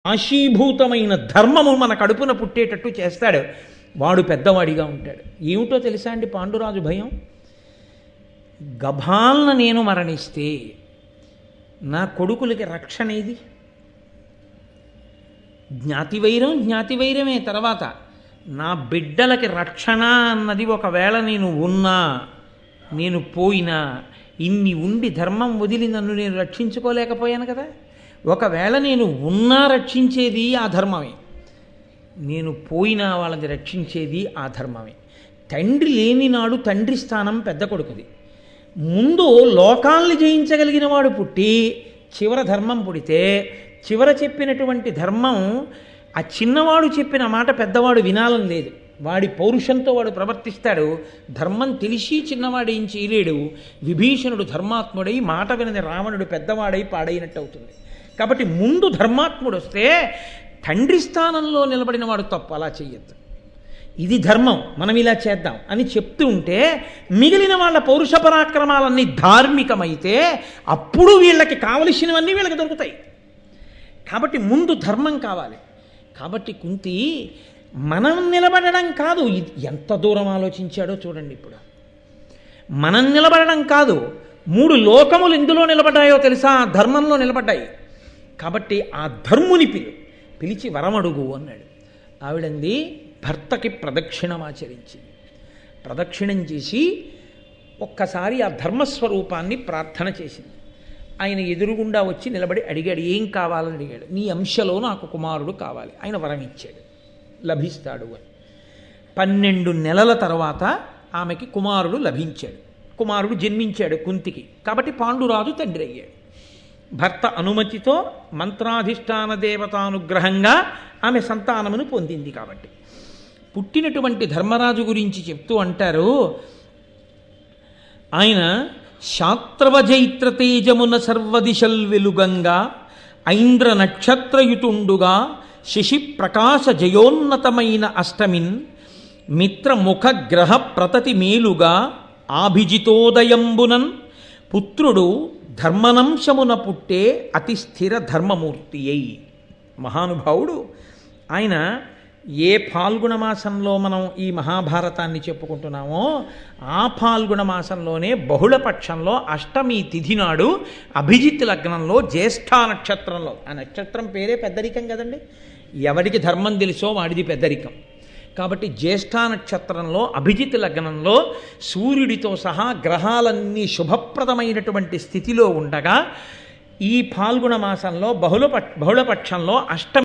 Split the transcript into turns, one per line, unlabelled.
ఆశీభూతమైన ధర్మము మన కడుపున పుట్టేటట్టు చేస్తాడు. వాడు పెద్దవాడిగా ఉంటాడు. ఏమిటో తెలుసా అండి పాండురాజు భయం? గభాలన నేను మరణిస్తే నా కొడుకులకి రక్షణ ఏది? జ్ఞాతివైరమే. తర్వాత నా బిడ్డలకి రక్షణ అన్నది ఒకవేళ నేను ఉన్నా, నేను పోయినా, ఇన్ని ఉండి ధర్మం వదిలి నన్ను నేను రక్షించుకోలేకపోయాను కదా. ఒకవేళ నేను ఉన్నా రక్షించేది ఆ ధర్మమే, నేను పోయినా వాళ్ళని రక్షించేది ఆ ధర్మమే. తండ్రి లేని నాడు తండ్రి స్థానం పెద్ద కొడుకుది. ముందు లోకాల్ని జయించగలిగిన వాడు పుట్టి చివర ధర్మం పుడితే, చివర చెప్పినటువంటి ధర్మం ఆ చిన్నవాడు చెప్పిన మాట పెద్దవాడు వినాలని లేదు. వాడి పౌరుషంతో వాడు ప్రవర్తిస్తాడు. ధర్మం తెలిసి చిన్నవాడు ఏం చేయలేడు. విభీషణుడు ధర్మాత్ముడై మాట వినని రావణుడు పెద్దవాడై పాడైనట్టు అవుతుంది. కాబట్టి ముందు ధర్మాత్ముడు వస్తే తండ్రి స్థానంలో నిలబడిన వాడు తప్పు, అలా చెయ్యొద్దు, ఇది ధర్మం, మనం ఇలా చేద్దాం అని చెప్తూ ఉంటే మిగిలిన వాళ్ళ పౌరుష పరాక్రమాలన్నీ ధార్మికమైతే అప్పుడు వీళ్ళకి కావలసినవన్నీ వీళ్ళకి దొరుకుతాయి. కాబట్టి ముందు ధర్మం కావాలి. కాబట్టి కుంతి మనం నిలబడడం కాదు, ఎంత దూరం ఆలోచించాడో చూడండి. ఇప్పుడు మనం నిలబడడం కాదు, 3 లోకములు ఎందులో నిలబడ్డాయో తెలుసా? ధర్మంలో నిలబడ్డాయి. కాబట్టి ఆ ధర్ముని పిలిచి వరమడుగు అన్నాడు. ఆవిడంది భర్తకి ప్రదక్షిణమాచరించింది. ప్రదక్షిణం చేసి ఒక్కసారి ఆ ధర్మస్వరూపాన్ని ప్రార్థన చేసింది. ఆయన ఎదురుగుండా వచ్చి నిలబడి అడిగాడు, ఏం కావాలని అడిగాడు. నీ అంశలో నాకు కుమారుడు కావాలి. ఆయన వరం ఇచ్చాడు, లభిస్తాడు అని. 12 నెలల తర్వాత ఆమెకి కుమారుడు లభించాడు. కుమారుడు జన్మించాడు కుంతికి. కాబట్టి పాండురాజు తండ్రి అయ్యాడు. భర్త అనుమతితో మంత్రాధిష్టాన దేవతానుగ్రహంగా ఆమె సంతానమును పొందింది. కాబట్టి పుట్టినటువంటి ధర్మరాజు గురించి చెప్తూ అంటారు, ఆయన శాత్రవజైత్ర తేజమున సర్వదిశల్ వెలుగంగా ఐంద్ర నక్షత్రయుతుండుగా శశి ప్రకాశ జయోన్నతమైన అష్టమిన్ మిత్రముఖ గ్రహ ప్రతతి మేలుగా ఆభిజితోదయంబునన్ పుత్రుడు ధర్మనంశమున పుట్టే అతి స్థిర ధర్మమూర్తి అయి. మహానుభావుడు ఆయన ఏ ఫాల్గుణ మాసంలో మనం ఈ మహాభారతాన్ని చెప్పుకుంటున్నామో ఆ ఫాల్గుణ మాసంలోనే బహుళపక్షంలో అష్టమి తిథి నాడు అభిజిత్ లగ్నంలో జ్యేష్ఠ నక్షత్రంలో, ఆ నక్షత్రం పేరే పెద్దరికం కదండి, ఎవరికి ధర్మం తెలుసో వాడిది పెద్దరికం. కాబట్టి జ్యేష్ఠ నక్షత్రంలో అభిజిత్ లగ్నంలో సూర్యుడితో సహా గ్రహాలన్నీ శుభప్రదమైనటువంటి స్థితిలో ఉండగా ఈ ఫాల్గుణ మాసంలో బహుళపక్షంలో అష్టమి